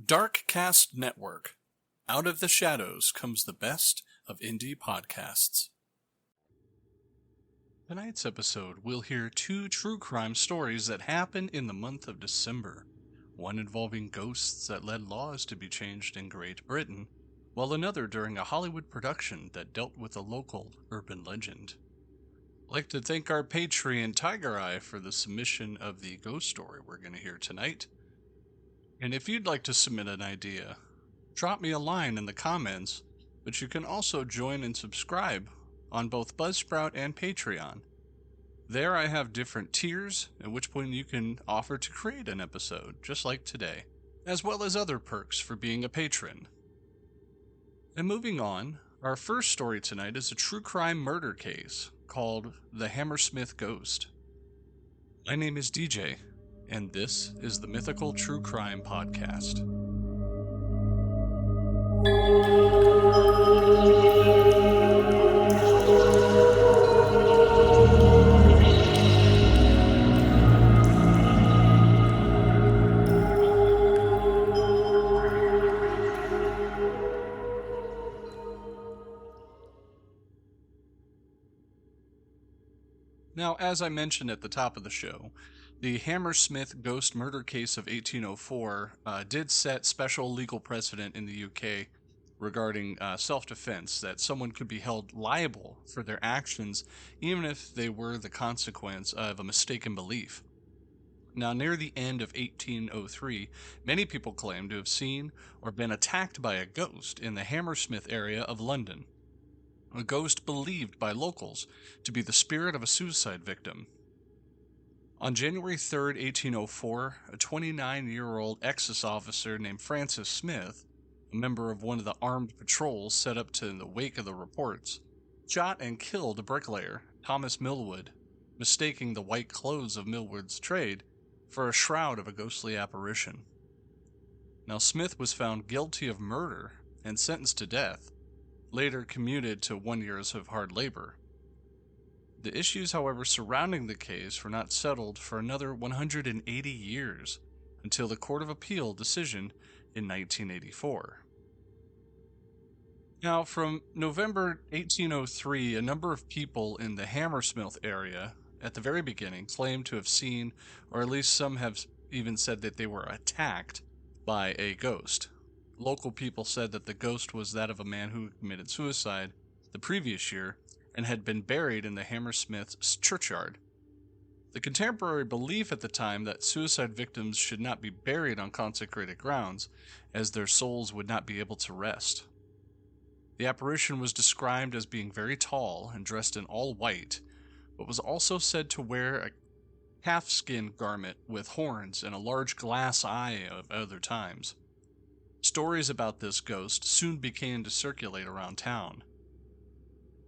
Darkcast Network. Out of the shadows comes the best of indie podcasts. Tonight's episode, we'll hear two true crime stories that happened in the month of December. One involving ghosts that led laws to be changed in Great Britain, while another during a Hollywood production that dealt with a local urban legend. I'd like to thank our Patreon Tiger Eye for the submission of the ghost story we're going to hear tonight. And if you'd like to submit an idea, drop me a line in the comments, but you can also join and subscribe on both Buzzsprout and Patreon. There I have different tiers, at which point you can offer to create an episode, just like today, as well as other perks for being a patron. And moving on, our first story tonight is a true crime murder case called The Hammersmith Ghost. My name is DJ, and this is the Mythical True Crime Podcast. Now, as I mentioned at the top of the show, the Hammersmith ghost murder case of 1804 did set special legal precedent in the UK regarding self-defense, that someone could be held liable for their actions even if they were the consequence of a mistaken belief. Now, near the end of 1803, many people claim to have seen or been attacked by a ghost in the Hammersmith area of London. A ghost believed by locals to be the spirit of a suicide victim. On January 3, 1804, a 29-year-old Excess officer named Francis Smith, a member of one of the armed patrols set up in the wake of the reports, shot and killed a bricklayer, Thomas Millwood, mistaking the white clothes of Millwood's trade for a shroud of a ghostly apparition. Now, Smith was found guilty of murder and sentenced to death, later commuted to 1 year of hard labor. The issues, however, surrounding the case were not settled for another 180 years until the Court of Appeal decision in 1984. Now, from November 1803, a number of people in the Hammersmith area at the very beginning claimed to have seen, or at least some have even said that they were attacked by a ghost. Local people said that the ghost was that of a man who committed suicide the previous year and had been buried in the Hammersmith churchyard. The contemporary belief at the time that suicide victims should not be buried on consecrated grounds, as their souls would not be able to rest. The apparition was described as being very tall and dressed in all white, but was also said to wear a calfskin garment with horns and a large glass eye of other times. Stories about this ghost soon began to circulate around town.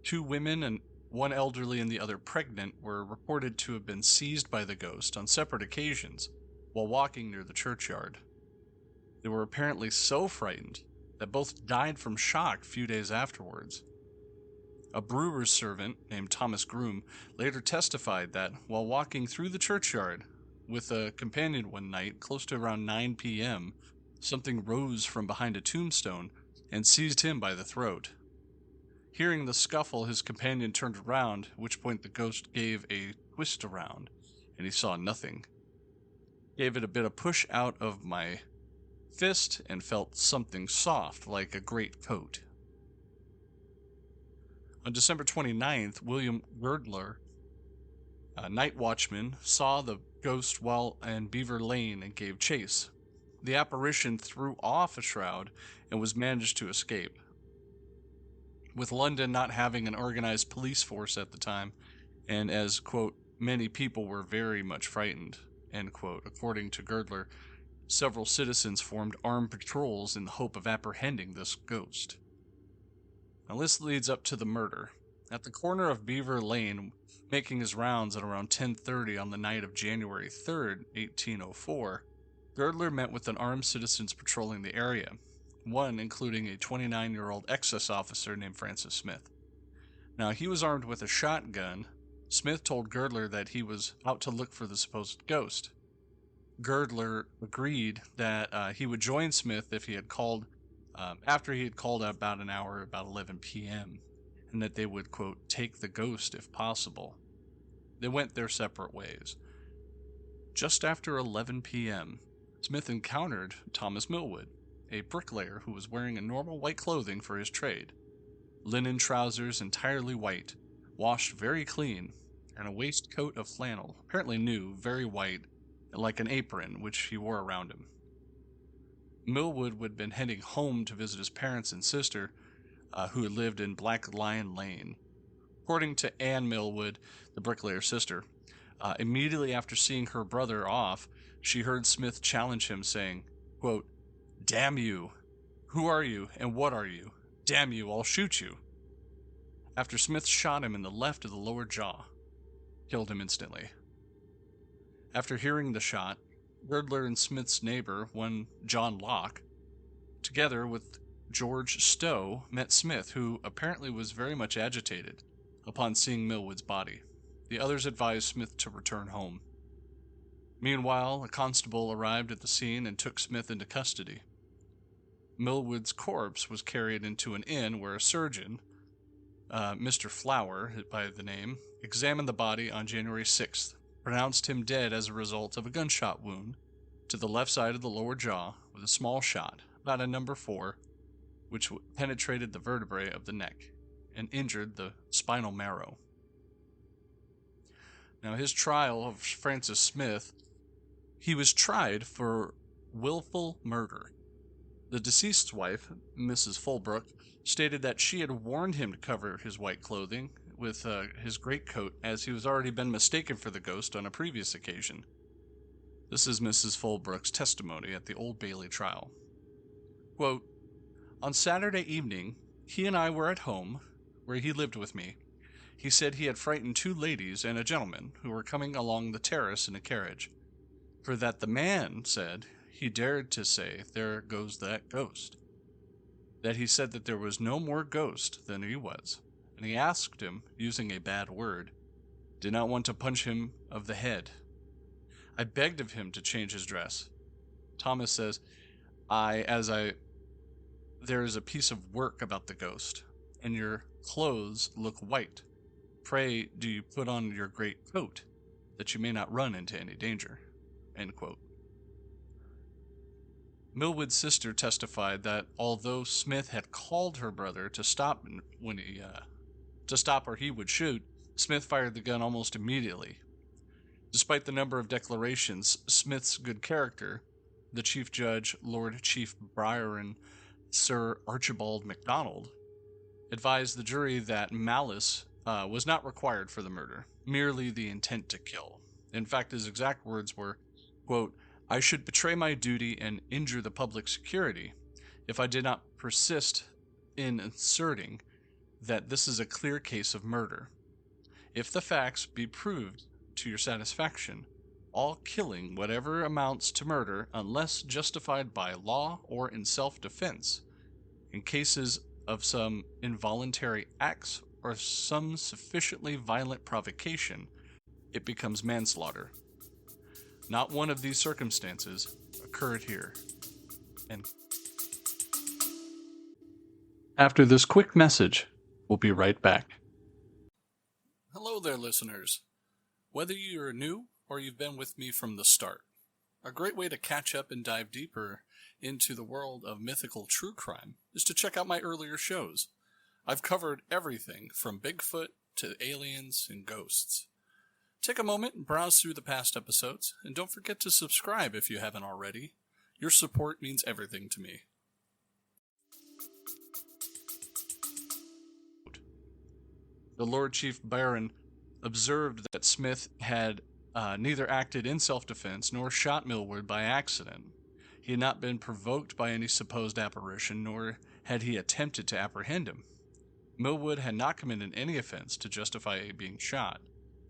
2 women, and one elderly and the other pregnant, were reported to have been seized by the ghost on separate occasions while walking near the churchyard. They were apparently so frightened that both died from shock a few days afterwards. A brewer's servant named Thomas Groom later testified that while walking through the churchyard with a companion one night close to around 9 p.m., something rose from behind a tombstone and seized him by the throat. Hearing the scuffle, his companion turned around, at which point the ghost gave a twist around, and he saw nothing. Gave it a bit of push out of my fist and felt something soft like a great coat. On December 29th, William Girdler, a night watchman, saw the ghost while in Beaver Lane and gave chase. The apparition threw off a shroud and was managed to escape. With London not having an organized police force at the time, and as, quote, many people were very much frightened, end quote, according to Girdler, several citizens formed armed patrols in the hope of apprehending this ghost. Now this leads up to the murder. At the corner of Beaver Lane, making his rounds at around 10:30 on the night of January 3rd, 1804, Girdler met with an armed citizens patrolling the area, one including a 29-year-old Excess officer named Francis Smith. Now, he was armed with a shotgun. Smith told Girdler that he was out to look for the supposed ghost. Girdler agreed that he would join Smith if he had called after he had called about an hour, about 11 p.m., and that they would, quote, take the ghost if possible. They went their separate ways. Just after 11 p.m., Smith encountered Thomas Millwood, a bricklayer who was wearing a normal white clothing for his trade, linen trousers entirely white, washed very clean, and a waistcoat of flannel, apparently new, very white, like an apron, which he wore around him. Millwood had been heading home to visit his parents and sister, who lived in Black Lion Lane. According to Anne Millwood, the bricklayer's sister, immediately after seeing her brother off, she heard Smith challenge him, saying, quote, "Damn you! Who are you, and what are you? Damn you, I'll shoot you!" After Smith shot him in the left of the lower jaw, killed him instantly. After hearing the shot, Girdler and Smith's neighbor, one John Locke, together with George Stowe, met Smith, who apparently was very much agitated upon seeing Millwood's body. The others advised Smith to return home. Meanwhile, a constable arrived at the scene and took Smith into custody. Millwood's corpse was carried into an inn where a surgeon, Mr. Flower by the name, examined the body on January 6th, pronounced him dead as a result of a gunshot wound to the left side of the lower jaw with a small shot, about a number 4, which penetrated the vertebrae of the neck and injured the spinal marrow. Now, his trial of Francis Smith, he was tried for willful murder. The deceased's wife, Mrs. Fulbrook, stated that she had warned him to cover his white clothing with his greatcoat, as he was already been mistaken for the ghost on a previous occasion. This is Mrs. Fulbrook's testimony at the Old Bailey trial. Quote, "On Saturday evening, he and I were at home, where he lived with me. He said he had frightened 2 ladies and a gentleman who were coming along the terrace in a carriage, for that the man said he dared to say, 'There goes that ghost.' That he said that there was no more ghost than he was, and he asked him, using a bad word, did not want to punch him of the head. I begged of him to change his dress. Thomas says, there is a piece of work about the ghost, and your clothes look white. Pray do you put on your great coat, that you may not run into any danger." End quote. Millwood's sister testified that although Smith had called her brother to stop or he would shoot, Smith fired the gun almost immediately. Despite the number of declarations, Smith's good character, the Chief Judge, Lord Chief Byron, Sir Archibald MacDonald, advised the jury that malice was not required for the murder, merely the intent to kill. In fact, his exact words were, quote, "I should betray my duty and injure the public security if I did not persist in asserting that this is a clear case of murder. If the facts be proved to your satisfaction, all killing, whatever amounts to murder, unless justified by law or in self-defense, in cases of some involuntary acts or some sufficiently violent provocation, it becomes manslaughter. Not one of these circumstances occurred here." And after this quick message, we'll be right back. Hello there, listeners. Whether you're new or you've been with me from the start, a great way to catch up and dive deeper into the world of mythical true crime is to check out my earlier shows. I've covered everything from Bigfoot to aliens and ghosts. Take a moment and browse through the past episodes, and don't forget to subscribe if you haven't already. Your support means everything to me. The Lord Chief Baron observed that Smith had neither acted in self-defense nor shot Millwood by accident. He had not been provoked by any supposed apparition, nor had he attempted to apprehend him. Millwood had not committed any offense to justify being shot,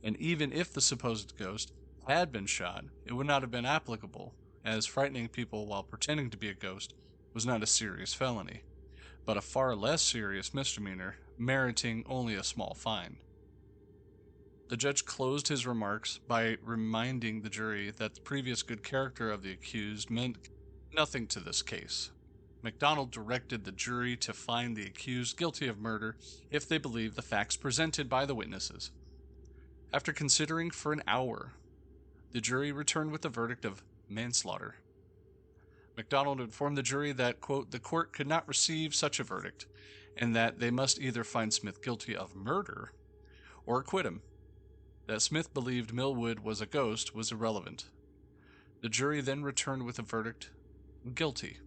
and even if the supposed ghost had been shot, it would not have been applicable, as frightening people while pretending to be a ghost was not a serious felony, but a far less serious misdemeanor, meriting only a small fine. The judge closed his remarks by reminding the jury that the previous good character of the accused meant nothing to this case. MacDonald directed the jury to find the accused guilty of murder if they believed the facts presented by the witnesses. After considering for an hour, the jury returned with a verdict of manslaughter. MacDonald informed the jury that, quote, the court could not receive such a verdict, and that they must either find Smith guilty of murder or acquit him. That Smith believed Millwood was a ghost was irrelevant. The jury then returned with a verdict guilty.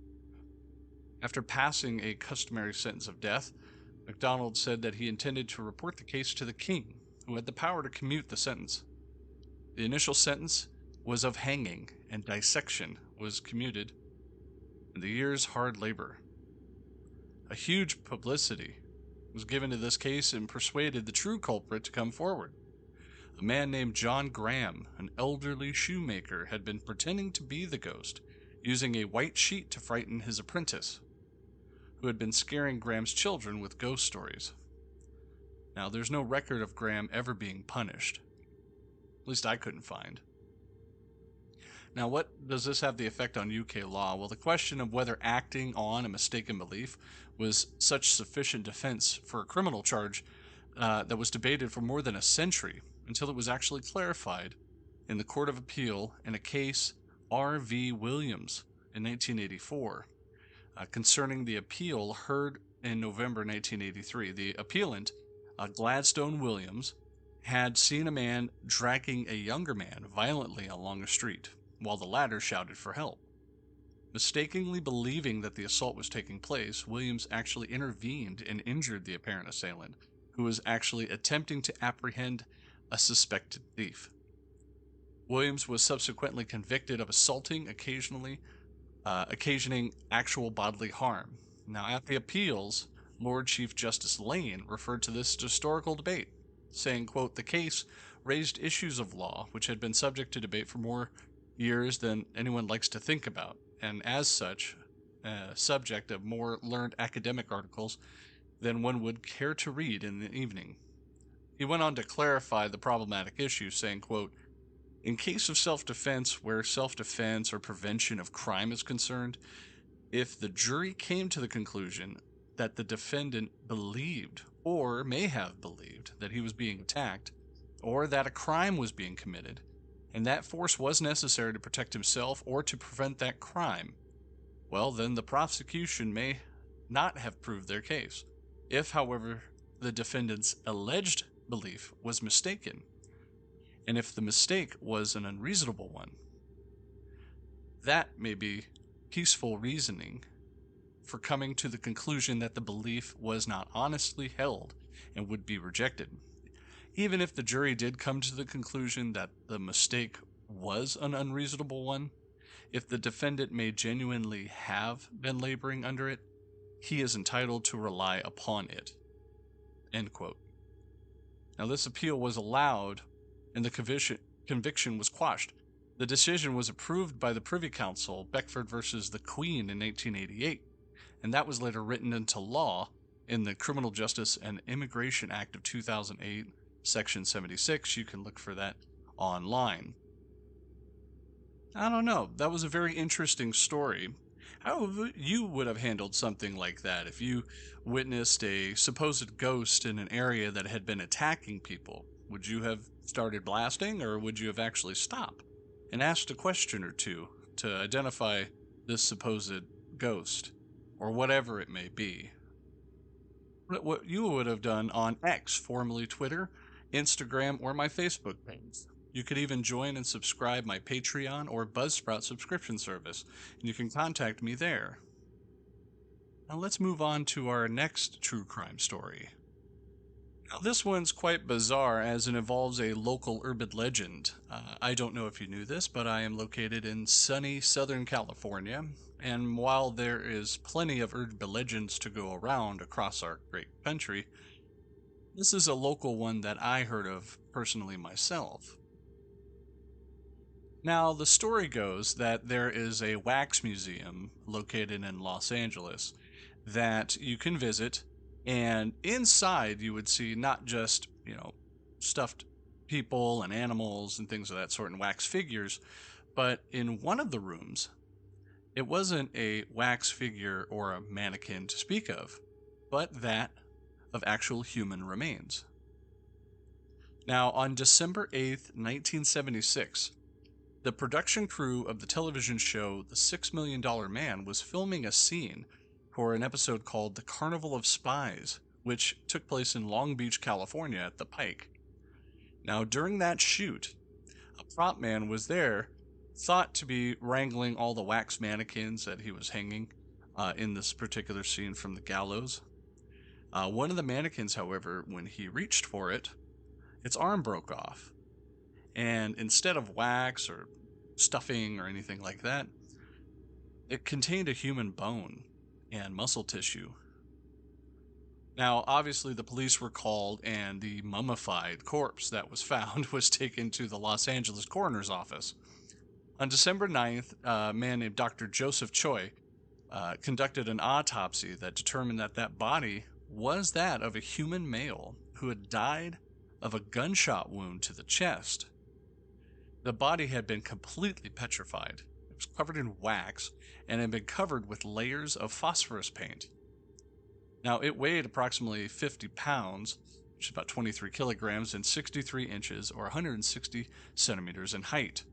After passing a customary sentence of death, MacDonald said that he intended to report the case to the king, who had the power to commute the sentence. The initial sentence was of hanging, and dissection was commuted in the year's hard labor. A huge publicity was given to this case and persuaded the true culprit to come forward. A man named John Graham, an elderly shoemaker, had been pretending to be the ghost, using a white sheet to frighten his apprentice, who had been scaring Graham's children with ghost stories. Now, there's no record of Graham ever being punished. At least I couldn't find. Now, what does this have the effect on UK law? Well, the question of whether acting on a mistaken belief was such sufficient defense for a criminal charge that was debated for more than a century until it was actually clarified in the Court of Appeal in a case R.V. Williams in 1984 concerning the appeal heard in November 1983. The appellant, Gladstone Williams, had seen a man dragging a younger man violently along a street, while the latter shouted for help. Mistakenly believing that the assault was taking place, Williams actually intervened and injured the apparent assailant, who was actually attempting to apprehend a suspected thief. Williams was subsequently convicted of assaulting, occasioning actual bodily harm. Now, at the appeals, Lord Chief Justice Lane referred to this historical debate, saying, quote, the case raised issues of law which had been subject to debate for more years than anyone likes to think about, and as such, subject of more learned academic articles than one would care to read in the evening. He went on to clarify the problematic issue, saying, quote, in case of self-defense, where self-defense or prevention of crime is concerned, if the jury came to the conclusion that the defendant believed or may have believed that he was being attacked or that a crime was being committed, and that force was necessary to protect himself or to prevent that crime, well, then the prosecution may not have proved their case. If, however, the defendant's alleged belief was mistaken, and if the mistake was an unreasonable one, that may be peaceful reasoning for coming to the conclusion that the belief was not honestly held and would be rejected. Even if the jury did come to the conclusion that the mistake was an unreasonable one, if the defendant may genuinely have been laboring under it, he is entitled to rely upon it. End quote. Now, this appeal was allowed, and the conviction was quashed. The decision was approved by the Privy Council, Beckford versus the Queen in 1888, and that was later written into law in the Criminal Justice and Immigration Act of 2008, Section 76. You can look for that online. I don't know. That was a very interesting story. How you would have handled something like that if you witnessed a supposed ghost in an area that had been attacking people? Would you have started blasting, or would you have actually stopped and asked a question or two to identify this supposed ghost, or whatever it may be? What you would have done on X, formerly Twitter, Instagram, or my Facebook page. You could even join and subscribe my Patreon or Buzzsprout subscription service, and you can contact me there. Now let's move on to our next true crime story. Now this one's quite bizarre as it involves a local urban legend. I don't know if you knew this, but I am located in sunny Southern California, and while there is plenty of urban legends to go around across our great country, this is a local one that I heard of personally myself. Now, the story goes that there is a wax museum located in Los Angeles that you can visit, and inside you would see not just, stuffed people and animals and things of that sort and wax figures. But in one of the rooms, it wasn't a wax figure or a mannequin to speak of, but that of actual human remains. Now, on December 8th, 1976, the production crew of the television show The $6 Million Man was filming a scene for an episode called The Carnival of Spies, which took place in Long Beach, California at the Pike. Now, during that shoot, a prop man was there, thought to be wrangling all the wax mannequins that he was hanging in this particular scene from the gallows. One of the mannequins, however, when he reached for it, its arm broke off. And instead of wax or stuffing or anything like that, it contained a human bone and muscle tissue. Now, obviously, the police were called, and the mummified corpse that was found was taken to the Los Angeles coroner's office. On December 9th, a man named Dr. Joseph Choi conducted an autopsy that determined that that body was that of a human male who had died of a gunshot wound to the chest. The body had been completely petrified. It was covered in wax and had been covered with layers of phosphorus paint. Now, it weighed approximately 50 pounds, which is about 23 kilograms, and 63 inches, or 160 centimeters in height.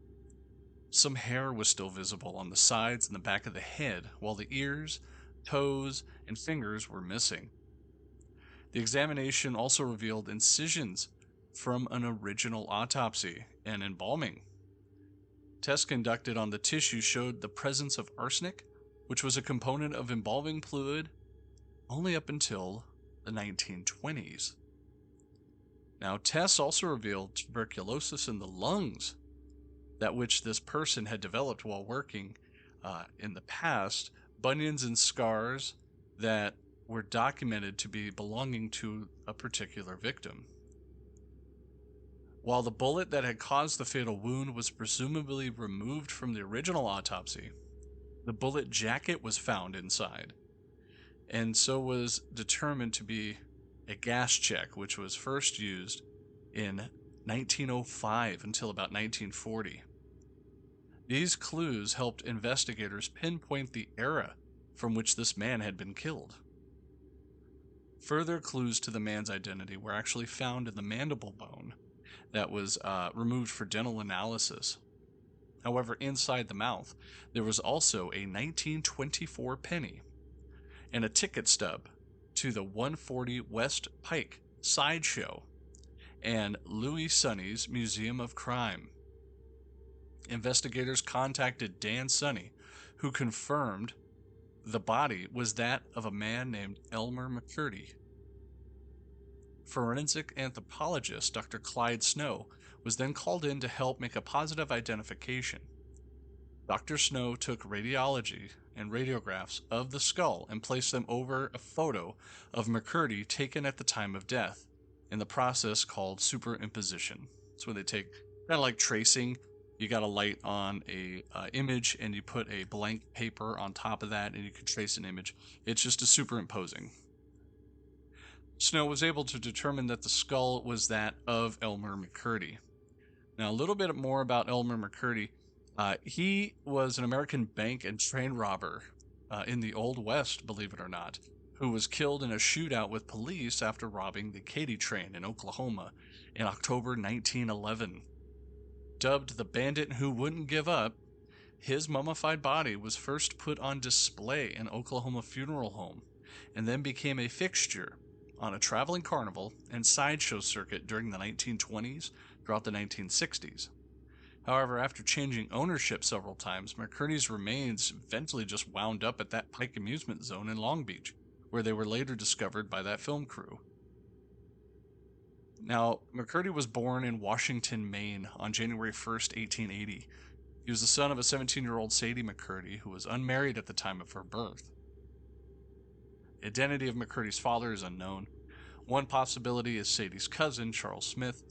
Some hair was still visible on the sides and the back of the head, while the ears, toes, and fingers were missing. The examination also revealed incisions from an original autopsy and embalming. Tests conducted on the tissue showed the presence of arsenic, which was a component of embalming fluid only up until the 1920s. Now, tests also revealed tuberculosis in the lungs, that which this person had developed while working in the past, bunions and scars that were documented to be belonging to a particular victim. While the bullet that had caused the fatal wound was presumably removed from the original autopsy, the bullet jacket was found inside, and so was determined to be a gas check, which was first used in 1905 until about 1940. These clues helped investigators pinpoint the era from which this man had been killed. Further clues to the man's identity were actually found in the mandible bone that was removed for dental analysis. However, inside the mouth, there was also a 1924 penny and a ticket stub to the 140 West Pike sideshow and Louis Sonny's Museum of Crime. Investigators contacted Dan Sonny, who confirmed the body was that of a man named Elmer McCurdy. Forensic anthropologist Dr. Clyde Snow was then called in to help make a positive identification. Dr. Snow took radiology and radiographs of the skull and placed them over a photo of McCurdy taken at the time of death in the process called superimposition. It's when they take, kind of like tracing, you got a light on a image and you put a blank paper on top of that and you can trace an image. It's just a superimposing. Snow was able to determine that the skull was that of Elmer McCurdy. Now, a little bit more about Elmer McCurdy. He was an American bank and train robber in the Old West, believe it or not, who was killed in a shootout with police after robbing the Katy train in Oklahoma in October 1911. Dubbed the bandit who wouldn't give up, his mummified body was first put on display in Oklahoma Funeral Home and then became a fixture on a traveling carnival and sideshow circuit during the 1920s throughout the 1960s. However, after changing ownership several times, McCurdy's remains eventually just wound up at that Pike amusement zone in Long Beach, where they were later discovered by that film crew. Now, McCurdy was born in Washington, Maine on January 1st, 1880. He was the son of a 17-year-old Sadie McCurdy, who was unmarried at the time of her birth. The identity of McCurdy's father is unknown. One possibility is Sadie's cousin, Charles Smith,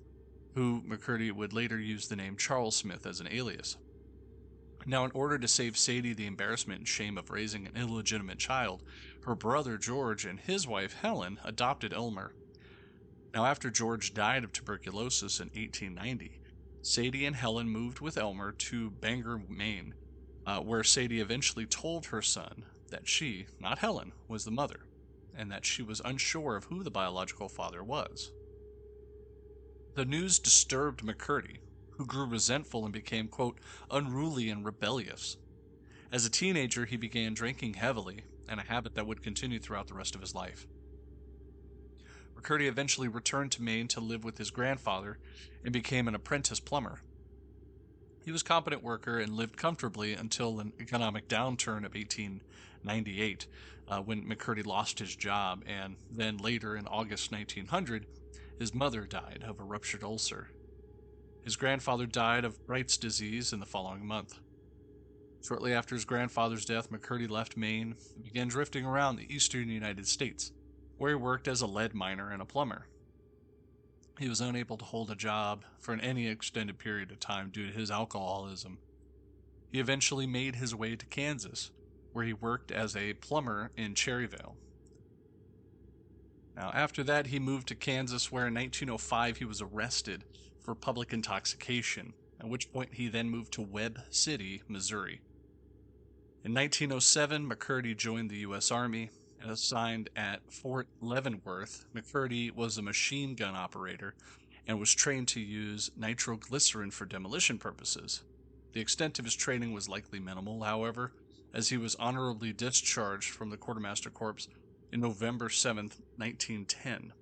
who McCurdy would later use the name Charles Smith as an alias. Now, in order to save Sadie the embarrassment and shame of raising an illegitimate child, her brother George and his wife Helen adopted Elmer. Now, after George died of tuberculosis in 1890, Sadie and Helen moved with Elmer to Bangor, Maine, where Sadie eventually told her son that she, not Helen, was the mother, and that she was unsure of who the biological father was. The news disturbed McCurdy, who grew resentful and became, quote, unruly and rebellious. As a teenager, he began drinking heavily, and a habit that would continue throughout the rest of his life. McCurdy eventually returned to Maine to live with his grandfather and became an apprentice plumber. He was a competent worker and lived comfortably until an economic downturn of 1898, when McCurdy lost his job, and then later in August 1900, his mother died of a ruptured ulcer. His grandfather died of Bright's disease in the following month. Shortly after his grandfather's death, McCurdy left Maine and began drifting around the eastern United States, where he worked as a lead miner and a plumber. He was unable to hold a job for any extended period of time due to his alcoholism. He eventually made his way to Kansas, where he worked as a plumber in Cherryvale. Now, after that, he moved to Kansas, where in 1905 he was arrested for public intoxication, at which point he then moved to Webb City, Missouri. In 1907, McCurdy joined the U.S. Army. Assigned at Fort Leavenworth, McCurdy was a machine gun operator and was trained to use nitroglycerin for demolition purposes. The extent of his training was likely minimal, however, as he was honorably discharged from the Quartermaster Corps in November 7, 1910.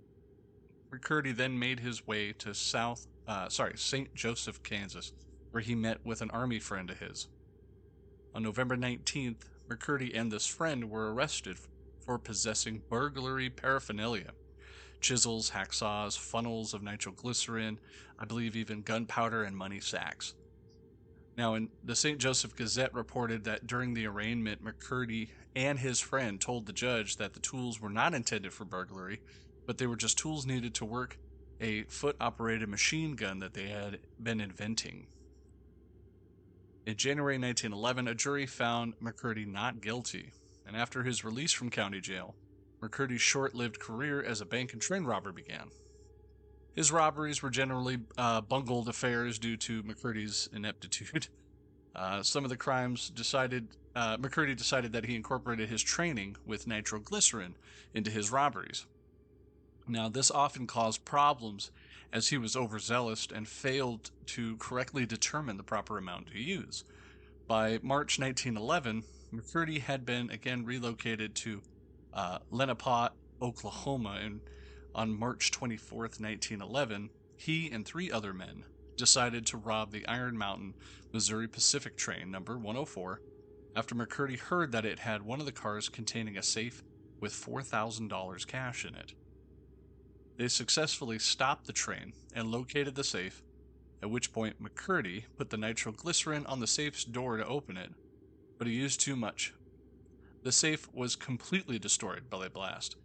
McCurdy then made his way to St. Joseph, Kansas, where he met with an Army friend of his. On November 19th, McCurdy and this friend were arrested for possessing burglary paraphernalia: chisels, hacksaws, funnels of nitroglycerin, I believe even gunpowder and money sacks. Now, in the St. Joseph Gazette reported that during the arraignment, McCurdy and his friend told the judge that the tools were not intended for burglary, but they were just tools needed to work a foot-operated machine gun that they had been inventing. In January 1911, a jury found McCurdy not guilty, and after his release from county jail, McCurdy's short-lived career as a bank and train robber began. His robberies were generally bungled affairs due to McCurdy's ineptitude. Some of the crimes McCurdy decided that he incorporated his training with nitroglycerin into his robberies. Now, this often caused problems as he was overzealous and failed to correctly determine the proper amount to use. By March 1911, McCurdy had been again relocated to Lenape, Oklahoma, and on March 24th, 1911, he and 3 other men decided to rob the Iron Mountain, Missouri Pacific train number 104 after McCurdy heard that it had one of the cars containing a safe with $4,000 cash in it. They successfully stopped the train and located the safe, at which point McCurdy put the nitroglycerin on the safe's door to open it, but he used too much. The safe was completely destroyed by the blast,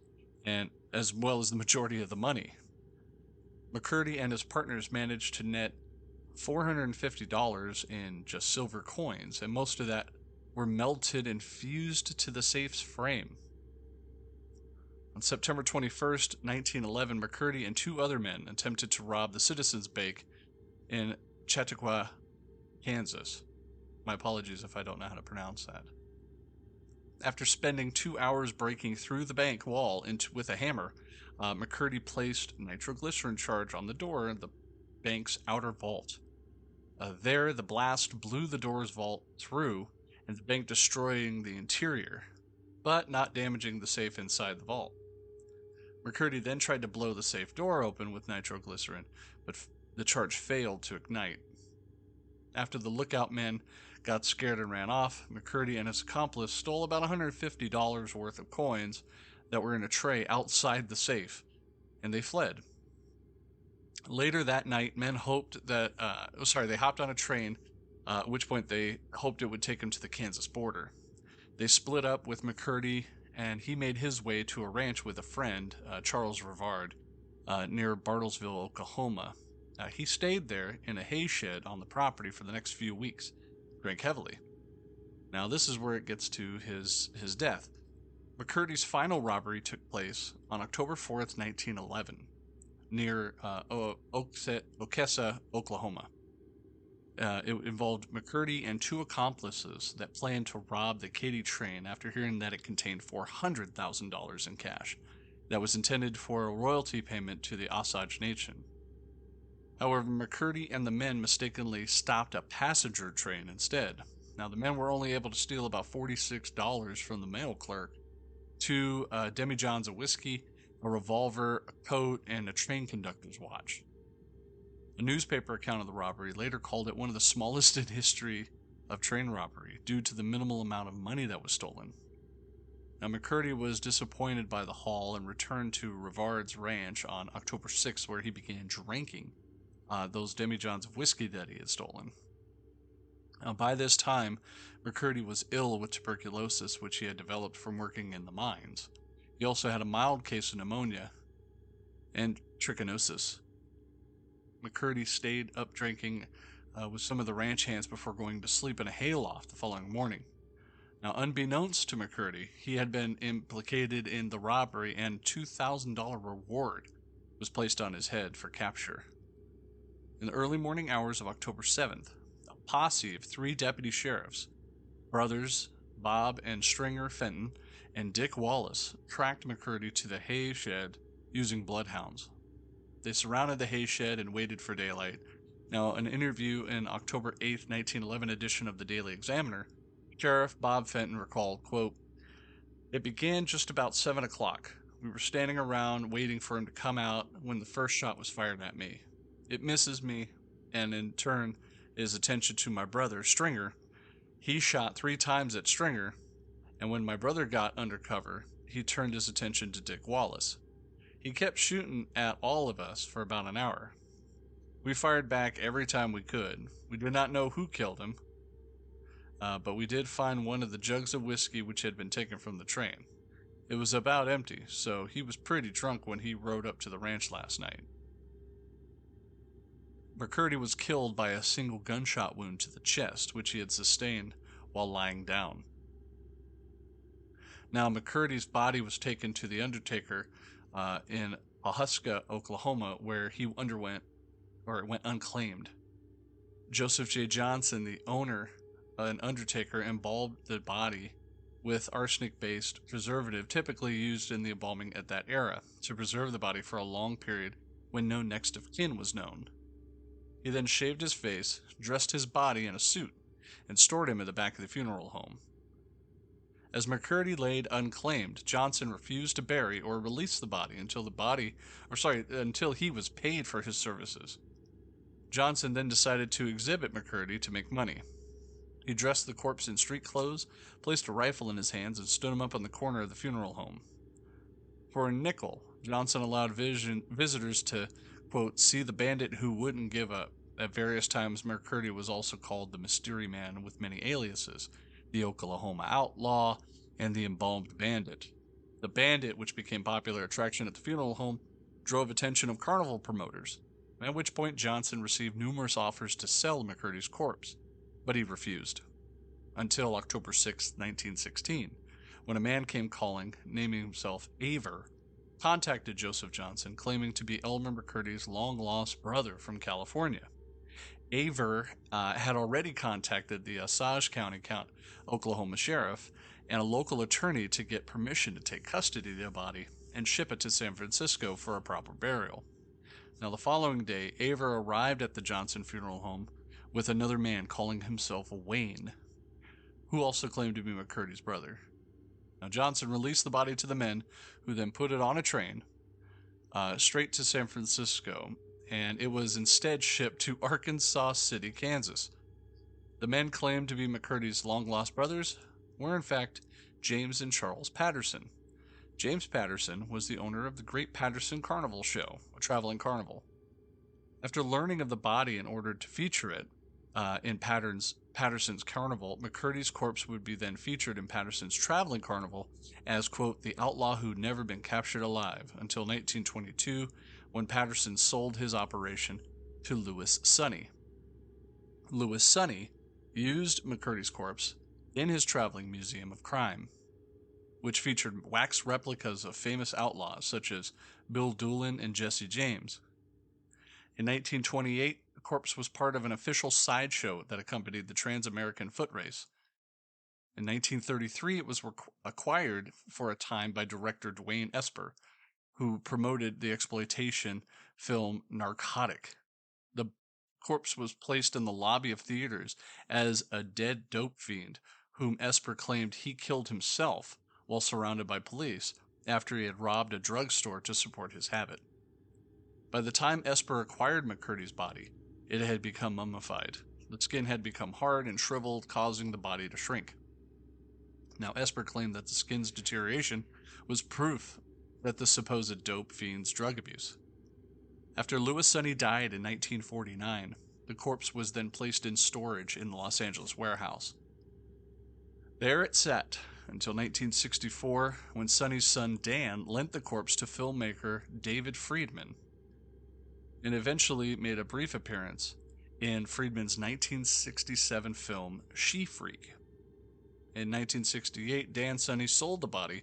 and as well as the majority of the money. McCurdy and his partners managed to net $450 in just silver coins, and most of that were melted and fused to the safe's frame. On September 21st, 1911, McCurdy and 2 other men attempted to rob the Citizens Bank in Chautauqua, Kansas. My apologies if I don't know how to pronounce that. After spending 2 hours breaking through the bank wall with a hammer, McCurdy placed nitroglycerin charge on the door of the bank's outer vault. There, the blast blew the door's vault through, and the bank destroying the interior, but not damaging the safe inside the vault. McCurdy then tried to blow the safe door open with nitroglycerin, but the charge failed to ignite. After the lookout men got scared and ran off, McCurdy and his accomplice stole about $150 worth of coins that were in a tray outside the safe, and they fled. Later that night, men hoped that, they hopped on a train, at which point they hoped it would take them to the Kansas border. They split up with McCurdy, and he made his way to a ranch with a friend, Charles Rivard, near Bartlesville, Oklahoma. He stayed there in a hay shed on the property for the next few weeks, drank heavily. Now, this is where it gets to his death. McCurdy's final robbery took place on October 4th, 1911. near Okesa, Oklahoma. It involved McCurdy and two accomplices that planned to rob the Katy train after hearing that it contained $400,000 in cash that was intended for a royalty payment to the Osage Nation. However, McCurdy and the men mistakenly stopped a passenger train instead. Now, the men were only able to steal about $46 from the mail clerk, two demijohns of whiskey, a revolver, a coat, and a train conductor's watch. A newspaper account of the robbery later called it one of the smallest in history of train robbery due to the minimal amount of money that was stolen. Now, McCurdy was disappointed by the haul and returned to Rivard's ranch on October 6th, where he began drinking those demijohns of whiskey that he had stolen. Now, by this time, McCurdy was ill with tuberculosis, which he had developed from working in the mines. He also had a mild case of pneumonia and trichinosis. McCurdy stayed up drinking with some of the ranch hands before going to sleep in a hayloft the following morning. Now, unbeknownst to McCurdy, he had been implicated in the robbery, and $2,000 reward was placed on his head for capture. In the early morning hours of October 7th, a posse of 3 deputy sheriffs, brothers Bob and Stringer Fenton and Dick Wallace, tracked McCurdy to the hay shed using bloodhounds. They surrounded the hay shed and waited for daylight. Now, an interview in October 8th, 1911 edition of the Daily Examiner, Sheriff Bob Fenton recalled, quote, "It began just about 7 o'clock. We were standing around waiting for him to come out when the first shot was fired at me. It misses me, and in turn his attention to my brother, Stringer. He shot 3 times at Stringer, and when my brother got under cover, he turned his attention to Dick Wallace. He kept shooting at all of us for about an hour. We fired back every time we could. We did not know who killed him, but we did find one of the jugs of whiskey which had been taken from the train. It was about empty, so he was pretty drunk when he rode up to the ranch last night." McCurdy was killed by a single gunshot wound to the chest, which he had sustained while lying down. Now, McCurdy's body was taken to the undertaker in Pawhuska, Oklahoma, where he went unclaimed. Joseph J. Johnson, the owner, an undertaker, embalmed the body with arsenic-based preservative typically used in the embalming at that era to preserve the body for a long period when no next of kin was known. He then shaved his face, dressed his body in a suit, and stored him in the back of the funeral home. As McCurdy laid unclaimed, Johnson refused to bury or release the body until he was paid for his services. Johnson then decided to exhibit McCurdy to make money. He dressed the corpse in street clothes, placed a rifle in his hands, and stood him up on the corner of the funeral home. For a nickel, Johnson allowed visitors to, quote, "see the bandit who wouldn't give up." At various times, McCurdy was also called the Mystery Man with many aliases, the Oklahoma Outlaw, and the Embalmed Bandit. The Bandit, which became popular attraction at the funeral home, drove attention of carnival promoters, at which point Johnson received numerous offers to sell McCurdy's corpse, but he refused, until October 6, 1916, when a man came calling, naming himself Aver, contacted Joseph Johnson, claiming to be Elmer McCurdy's long-lost brother from California. Aver had already contacted the Osage County, Oklahoma sheriff and a local attorney to get permission to take custody of the body and ship it to San Francisco for a proper burial. Now, the following day, Aver arrived at the Johnson funeral home with another man calling himself Wayne, who also claimed to be McCurdy's brother. Now, Johnson released the body to the men, who then put it on a train straight to San Francisco, and it was instead shipped to Arkansas City, Kansas. The men claimed to be McCurdy's long-lost brothers were in fact James and Charles Patterson. James Patterson was the owner of the Great Patterson Carnival Show, a traveling carnival. After learning of the body and ordered to feature it in Patterson's carnival, McCurdy's corpse would be then featured in Patterson's traveling carnival as, quote, "the outlaw who'd never been captured alive," until 1922, when Patterson sold his operation to Louis Sonny. Louis Sonny used McCurdy's corpse in his traveling museum of crime. which featured wax replicas of famous outlaws such as Bill Doolin and Jesse James. In 1928, the corpse was part of an official sideshow that accompanied the Trans-American Foot Race. In 1933, it was acquired for a time by director Dwayne Esper, who promoted the exploitation film Narcotic. The corpse was placed in the lobby of theaters as a dead dope fiend, whom Esper claimed he killed himself while surrounded by police after he had robbed a drugstore to support his habit. By the time Esper acquired McCurdy's body, it had become mummified. The skin had become hard and shriveled, causing the body to shrink. Now, Esper claimed that the skin's deterioration was proof that the supposed dope fiend's drug abuse. After Louis Sonny died in 1949, the corpse was then placed in storage in the Los Angeles warehouse. There it sat until 1964, when Sonny's son Dan lent the corpse to filmmaker David Friedman, and eventually made a brief appearance in Friedman's 1967 film She Freak. In 1968, Dan Sonny sold the body,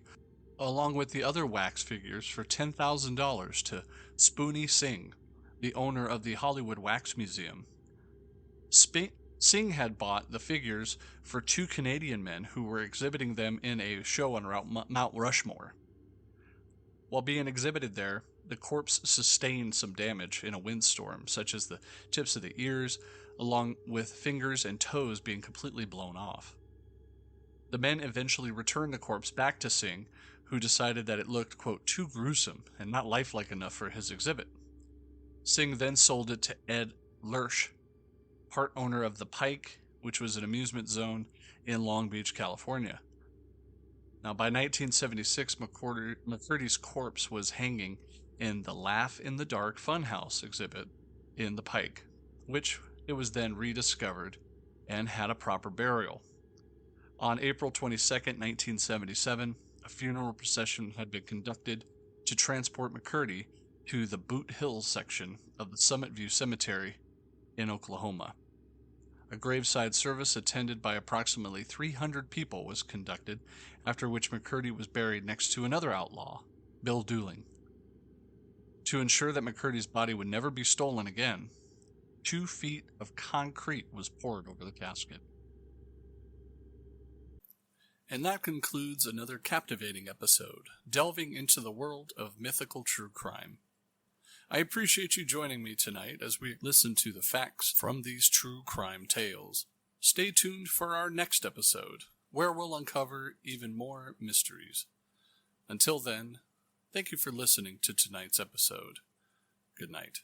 along with the other wax figures, for $10,000 to Spoonie Singh, the owner of the Hollywood Wax Museum. Singh had bought the figures for two Canadian men who were exhibiting them in a show on Mount Rushmore. While being exhibited there, the corpse sustained some damage in a windstorm, such as the tips of the ears, along with fingers and toes being completely blown off. The men eventually returned the corpse back to Singh, who decided that it looked, quote, too gruesome and not lifelike enough for his exhibit. Singh then sold it to Ed Lurch, part owner of the Pike, which was an amusement zone in Long Beach, California. Now, by 1976, McCurdy's corpse was hanging in the Laugh in the Dark Funhouse exhibit in the Pike, which it was then rediscovered and had a proper burial. On April 22, 1977, a funeral procession had been conducted to transport McCurdy to the Boot Hills section of the Summit View Cemetery in Oklahoma. A graveside service attended by approximately 300 people was conducted, after which McCurdy was buried next to another outlaw, Bill Doolin. To ensure that McCurdy's body would never be stolen again, 2 feet of concrete was poured over the casket. And that concludes another captivating episode, delving into the world of mythical true crime. I appreciate you joining me tonight as we listen to the facts from these true crime tales. Stay tuned for our next episode, where we'll uncover even more mysteries. Until then, thank you for listening to tonight's episode. Good night.